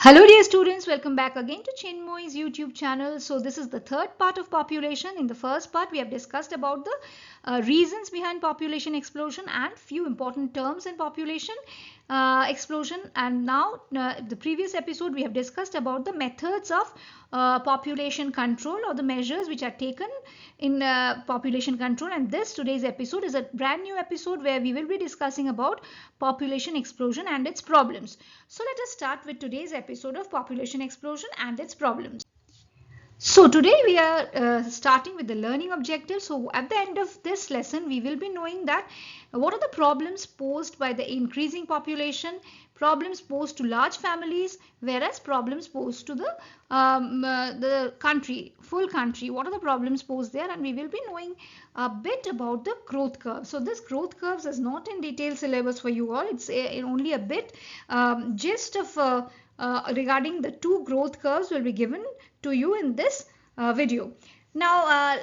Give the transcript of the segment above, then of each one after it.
Hello dear students, welcome back again to Chinmoy's YouTube channel. So this is the third part of population. In the first part we have discussed about the reasons behind population explosion and few important terms in population explosion, and now the previous episode we have discussed about the methods of population control or the measures which are taken in population control, and this today's episode is a brand new episode where we will be discussing about population explosion and its problems. So let us start with today's episode of population explosion and its problems. So today we are starting with the learning objectives. So at the end of this lesson, we will be knowing that what are the problems posed by the increasing population, problems posed to large families, whereas problems posed to the country, full country. What are the problems posed there? And we will be knowing a bit about the growth curve. So this growth curves is not in detail syllabus for you all. It's only a bit gist of regarding the two growth curves will be given to you in this video. Now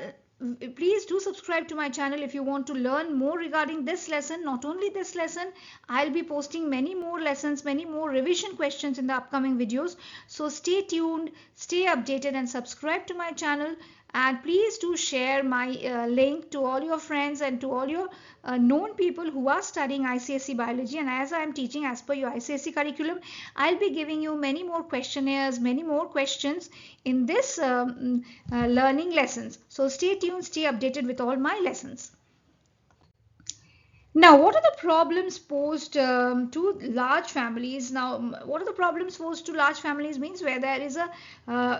please do subscribe to my channel if you want to learn more regarding this lesson. Not only this lesson, I'll be posting many more lessons, many more revision questions in the upcoming videos. So stay tuned, stay updated and subscribe to my channel. And please do share my link to all your friends and to all your known people who are studying ICSE biology. And as I am teaching as per your ICSE curriculum, I'll be giving you many more questionnaires, many more questions in this learning lessons. So stay tuned, stay updated with all my lessons. Now, what are the problems posed to large families? Now, what are the problems posed to large families means where there is a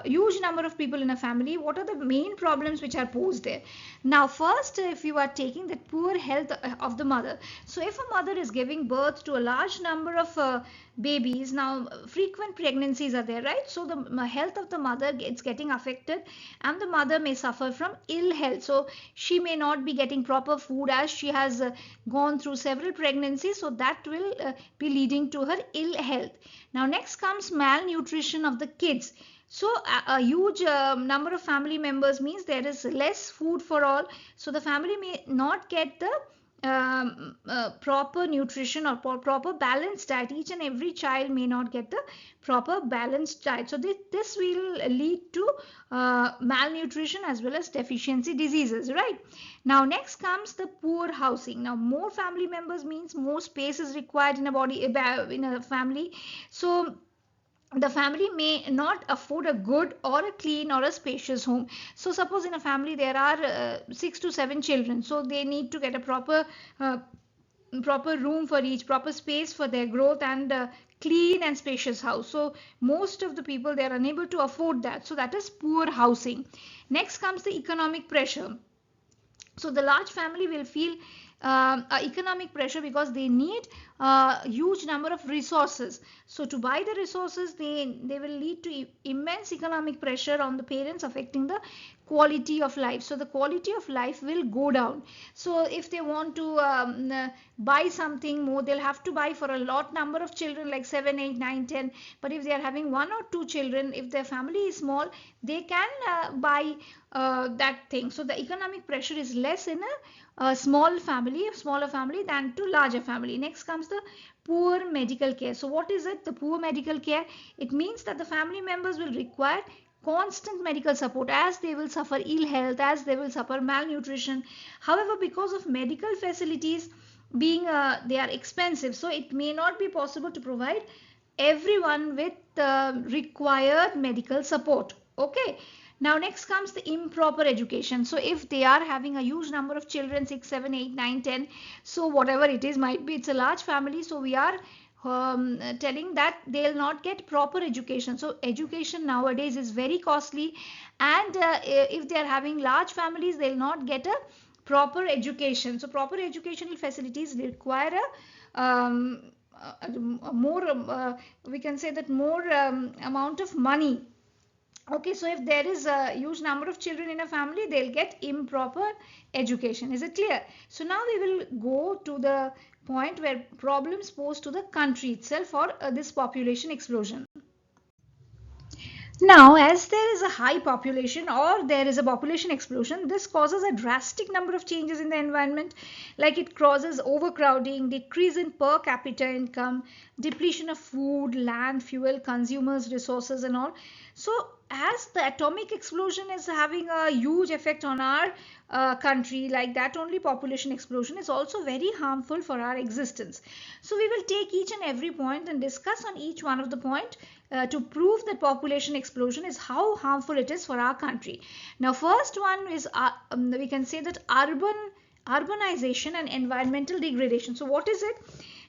huge number of people in a family. What are the main problems which are posed there? Now, first, if you are taking the poor health of the mother. So, if a mother is giving birth to a large number of babies, now frequent pregnancies are there, right? So, the health of the mother gets getting affected and the mother may suffer from ill health. So, she may not be getting proper food as she has gone through several pregnancies, so that will be leading to her ill health. Now next comes malnutrition of the kids. So a huge number of family members means there is less food for all, so the family may not get the proper nutrition or proper balanced diet. Each and every child may not get the proper balanced diet, so this will lead to malnutrition as well as deficiency diseases, right? Now next comes the poor housing. Now more family members means more space is required in a family, so the family may not afford a good or a clean or a spacious home. So suppose in a family there are 6 to 7 children, so they need to get a proper room for each, proper space for their growth, and clean and spacious house. So most of the people, they are unable to afford that, so that is poor housing. Next comes the economic pressure. So the large family will feel economic pressure because they need a huge number of resources. So to buy the resources, they will lead to immense economic pressure on the parents, affecting the quality of life. So the quality of life will go down. So if they want to buy something more, they'll have to buy for a lot number of children, like 7, 8, 9, 10. But if they are having 1 or 2 children, if their family is small, they can buy that thing. So the economic pressure is less in a smaller family than to larger family. Next comes the poor medical care. So what is it, the poor medical care? It means that the family members will require constant medical support as they will suffer ill health, as they will suffer malnutrition. However, because of medical facilities being they are expensive, so it may not be possible to provide everyone with required medical support. Okay. Now next comes the improper education. So if they are having a huge number of children, 6, 7, 8, 9, 10, so whatever it is, might be it's a large family, so we are telling that they'll not get proper education. So education nowadays is very costly, and if they are having large families, they'll not get a proper education. So proper educational facilities require we can say that more amount of money. Okay, so if there is a huge number of children in a family, they'll get improper education. Is it clear? So now we will go to the point where problems posed to the country itself for this population explosion. Now, as there is a high population or there is a population explosion, this causes a drastic number of changes in the environment, like it causes overcrowding, decrease in per capita income, depletion of food, land, fuel, consumers, resources, and all. So, as the atomic explosion is having a huge effect on our country, like that, only population explosion is also very harmful for our existence. So, we will take each and every point and discuss on each one of the point to prove that population explosion is how harmful it is for our country. Now, first one is we can say that urbanization and environmental degradation. So, what is it?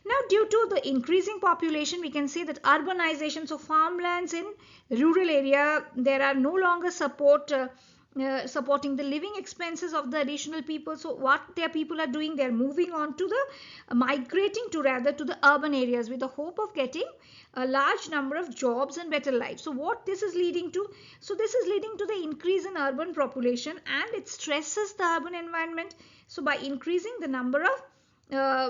Now, due to the increasing population, we can say that urbanization, so farmlands in rural area, there are no longer supporting the living expenses of the additional people. So what their people are doing, they're moving on to the migrating to rather to the urban areas with the hope of getting a large number of jobs and better life. So what this is leading to? So this is leading to the increase in urban population, and it stresses the urban environment. So by increasing the number of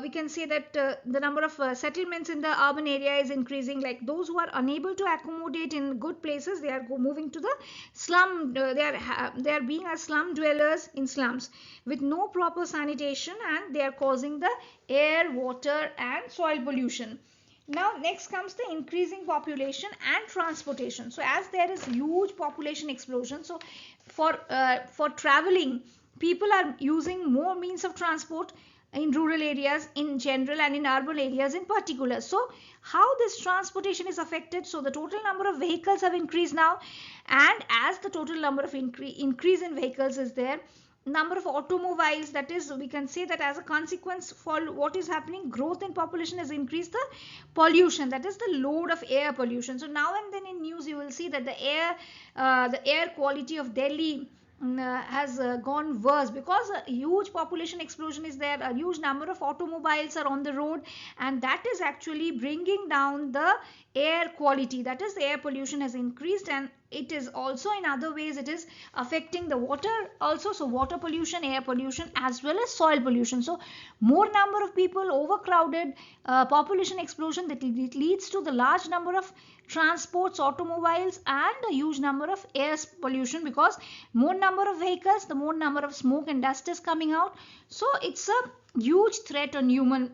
we can say that the number of settlements in the urban area is increasing, like those who are unable to accommodate in good places, they are moving to the slum. They are being as slum dwellers in slums with no proper sanitation, and they are causing the air, water, and soil pollution. Now next comes the increasing population and transportation. So as there is huge population explosion, so for traveling, people are using more means of transport in rural areas in general and in urban areas in particular. So how this transportation is affected? So the total number of vehicles have increased now, and as the total number of increase in vehicles is there, number of automobiles, that is, we can say that as a consequence for what is happening, growth in population has increased the pollution, that is the load of air pollution. So now and then in news you will see that the air quality of Delhi has gone worse because a huge population explosion is there, a huge number of automobiles are on the road, and that is actually bringing down the air quality, that is the air pollution has increased, and it is also in other ways it is affecting the water also. So water pollution, air pollution, as well as soil pollution. So more number of people, overcrowded, population explosion, that it leads to the large number of transports, automobiles, and a huge number of air pollution, because more number of vehicles, the more number of smoke and dust is coming out. So it's a huge threat on human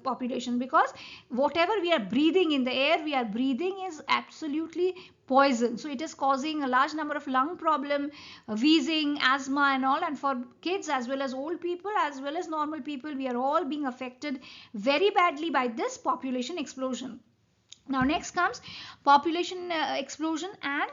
population, because whatever we are breathing in the air we are breathing is absolutely poison. So it is causing a large number of lung problem, wheezing, asthma, and all. And for kids as well as old people as well as normal people, we are all being affected very badly by this population explosion. Now next comes population explosion and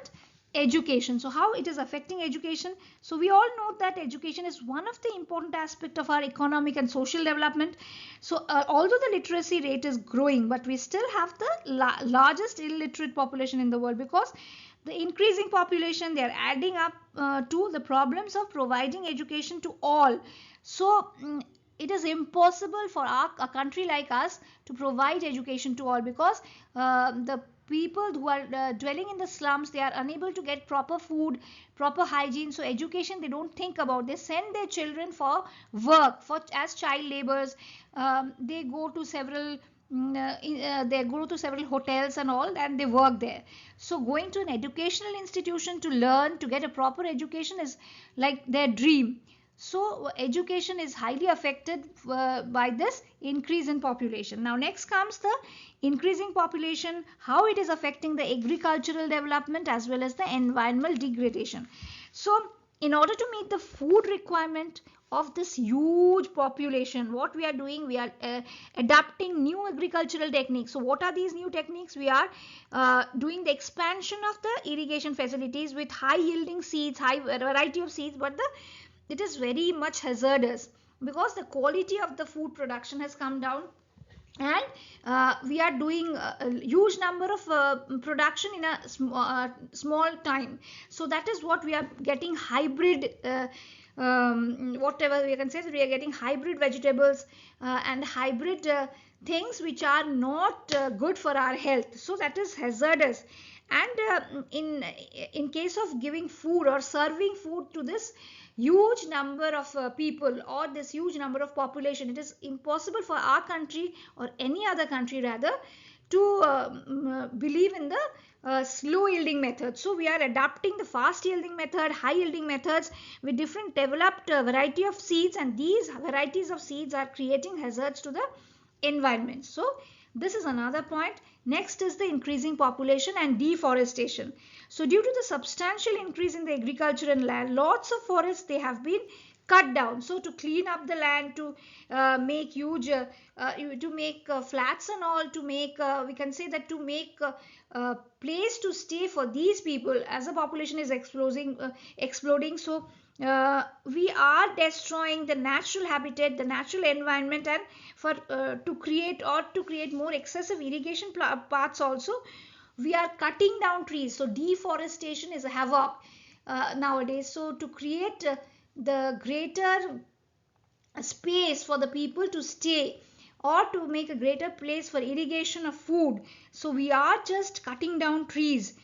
education. So how it is affecting education? So we all know that education is one of the important aspect of our economic and social development. So although the literacy rate is growing, but we still have the largest illiterate population in the world, because the increasing population, they are adding up to the problems of providing education to all. So it is impossible for a country like us to provide education to all, because the people who are dwelling in the slums, they are unable to get proper food, proper hygiene. So education they don't think about, they send their children for work, for as child laborers. They go to several they go to several hotels and all, and they work there. So going to an educational institution to learn, to get a proper education is like their dream. So education is highly affected by this increase in population. Now next comes the increasing population, how it is affecting the agricultural development as well as the environmental degradation. So in order to meet the food requirement of this huge population, what we are doing, we are adapting new agricultural techniques. So what are these new techniques? We are doing the expansion of the irrigation facilities with high yielding seeds, high variety of seeds, but it is very much hazardous, because the quality of the food production has come down, and we are doing a huge number of production in a small time. So that is what we are getting hybrid whatever we can say, that we are getting hybrid vegetables and hybrid things which are not good for our health. So that is hazardous. And in case of giving food or serving food to this huge number of people, or this huge number of population, it is impossible for our country or any other country rather to believe in the slow yielding method. So we are adapting the fast yielding method, high yielding methods with different developed variety of seeds, and these varieties of seeds are creating hazards to the environment. So this is another point. Next is the increasing population and deforestation. So due to the substantial increase in the agricultural land, lots of forests they have been cut down. So to clean up the land, to make huge to make flats and all, to make we can say that to make place to stay for these people as the population is exploding. So we are destroying the natural habitat, the natural environment, and for to create more excessive irrigation paths also, we are cutting down trees. So deforestation is a havoc nowadays. So to create the greater space for the people to stay, or to make a greater place for irrigation of food, so we are just cutting down trees,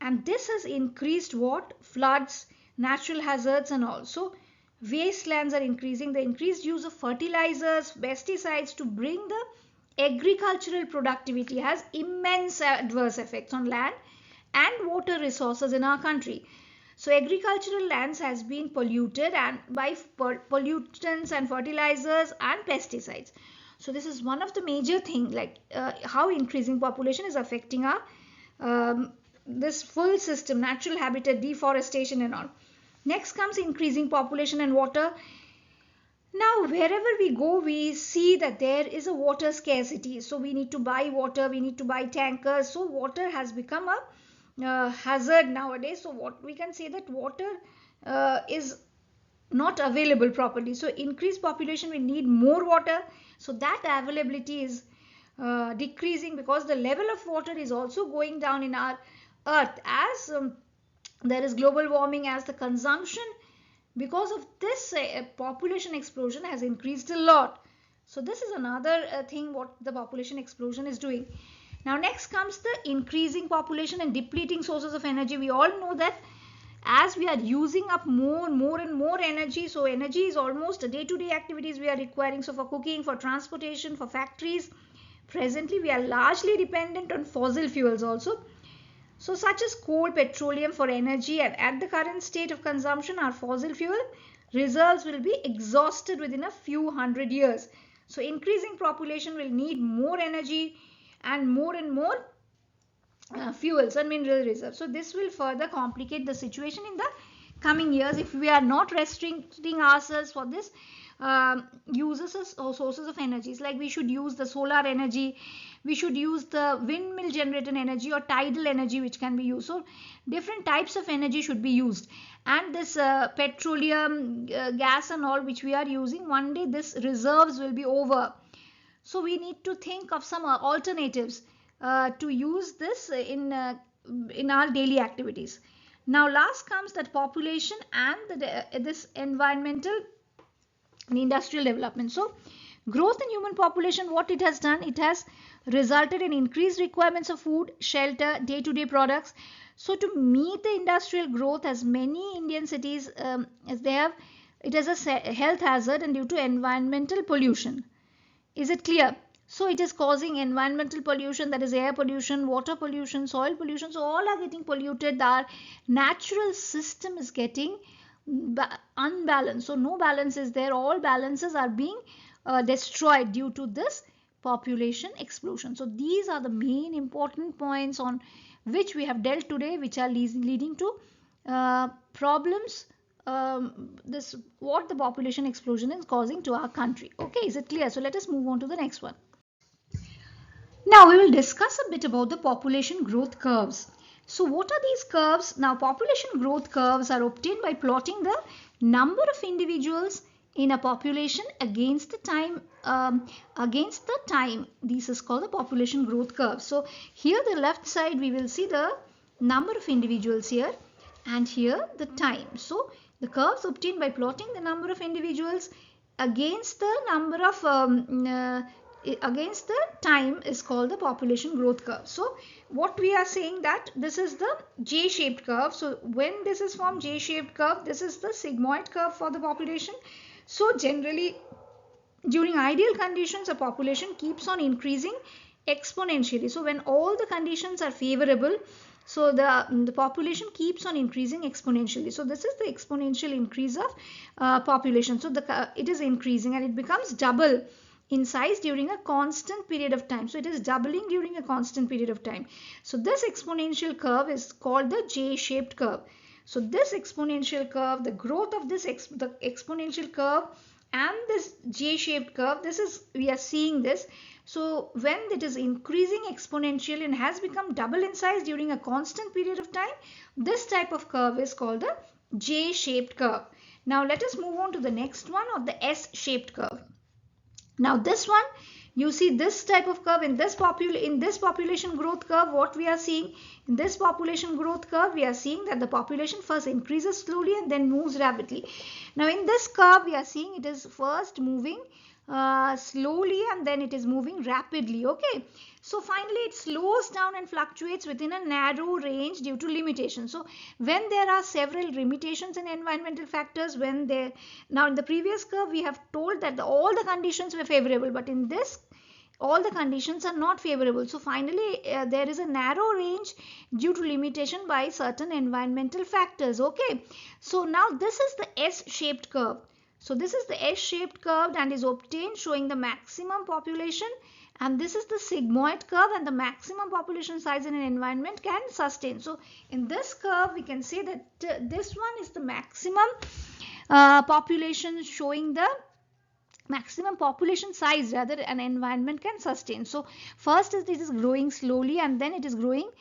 and this has increased what? Floods, natural hazards, and also wastelands are increasing. The increased use of fertilizers, pesticides to bring the agricultural productivity has immense adverse effects on land and water resources in our country. So agricultural lands has been polluted and by pollutants and fertilizers and pesticides. So this is one of the major thing, like how increasing population is affecting our this full system, natural habitat, deforestation and all. Next comes increasing population and water. Now wherever we go, we see that there is a water scarcity. So we need to buy water, we need to buy tankers. So water has become a hazard nowadays. So what we can say that water is not available properly. So increased population will need more water. So that availability is decreasing because the level of water is also going down in our earth as there is global warming, as the consumption because of this population explosion has increased a lot. So this is another thing what the population explosion is doing. Now next comes the increasing population and depleting sources of energy. We all know that as we are using up more and more energy, so energy is almost a day-to-day activities we are requiring. So for cooking, for transportation, for factories, presently we are largely dependent on fossil fuels also. So such as coal, petroleum for energy, and at the current state of consumption, our fossil fuel reserves will be exhausted within a few hundred years. So increasing population will need more energy and more fuels and mineral reserves. So this will further complicate the situation in the coming years if we are not restricting ourselves for this uses or sources of energies. Like we should use the solar energy, we should use the windmill generated energy or tidal energy which can be used. So different types of energy should be used, and this petroleum gas and all which we are using, one day this reserves will be over. So we need to think of some alternatives to use this in our daily activities. Now last comes that population and this environmental and industrial development. So growth in human population, what it has done, it has resulted in increased requirements of food, shelter, day-to-day products. So to meet the industrial growth, as many Indian cities as they have, it is a health hazard and due to environmental pollution. Is it clear? So it is causing environmental pollution, that is air pollution, water pollution, soil pollution. So all are getting polluted. Our natural system is getting unbalanced. So no balance is there. All balances are being destroyed due to this population explosion. So these are the main important points on which we have dealt today, which are leading to problems. This what the population explosion is causing to our country. Okay, is it clear? So let us move on to the next one. Now we will discuss a bit about the population growth curves. So what are these curves? Now population growth curves are obtained by plotting the number of individuals in a population against the time. This is called the population growth curve. So here the left side we will see the number of individuals here, and here the time. So the curves obtained by plotting the number of individuals against the number of against the time is called the population growth curve. So what we are saying that this is the J-shaped curve. So when this is formed J-shaped curve, this is the sigmoid curve for the population. So generally during ideal conditions, a population keeps on increasing exponentially. So when all the conditions are favorable, so the population keeps on increasing exponentially. So this is the exponential increase of population. So it is increasing and it becomes double in size during a constant period of time. So it is doubling during a constant period of time. So this exponential curve is called the J-shaped curve. So this exponential curve, the growth of this the exponential curve and this J-shaped curve, this is, we are seeing this. So when it is increasing exponentially and has become double in size during a constant period of time, this type of curve is called the J-shaped curve. Now let us move on to the next one, of the S-shaped curve. Now this one, you see this type of curve in this population growth curve. What we are seeing in this population growth curve, we are seeing that the population first increases slowly and then moves rapidly. Now in this curve, we are seeing it is first moving slowly and then it is moving rapidly. Okay, so finally it slows down and fluctuates within a narrow range due to limitations. So when there are several limitations in environmental factors, now in the previous curve we have told that all the conditions were favorable, but in this all the conditions are not favorable. So finally there is a narrow range due to limitation by certain environmental factors. Okay, so now this is the S-shaped curve. So this is the S-shaped curve and is obtained showing the maximum population, and this is the sigmoid curve, and the maximum population size in an environment can sustain. So in this curve we can say that this one is the maximum population, showing the maximum population size rather an environment can sustain. So first it is growing slowly and then it is growing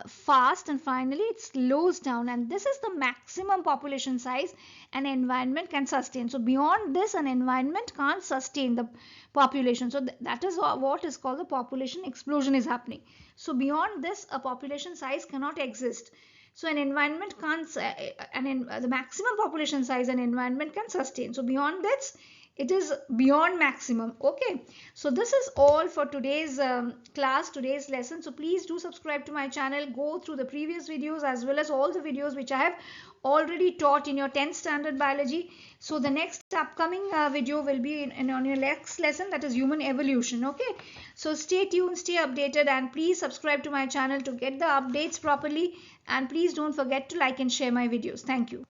fast and finally it slows down, and this is the maximum population size an environment can sustain. So beyond this an environment can't sustain the population. So that is what is called the population explosion is happening. So beyond this a population size cannot exist. So an environment can't, the maximum population size an environment can sustain. So beyond this it is beyond maximum. Okay, so this is all for today's class, today's lesson. So please do subscribe to my channel, go through the previous videos as well as all the videos which I have already taught in your 10th standard biology. So the next upcoming video will be on your next lesson, that is human evolution. Okay, so stay tuned, stay updated, and please subscribe to my channel to get the updates properly, and please don't forget to like and share my videos. Thank you.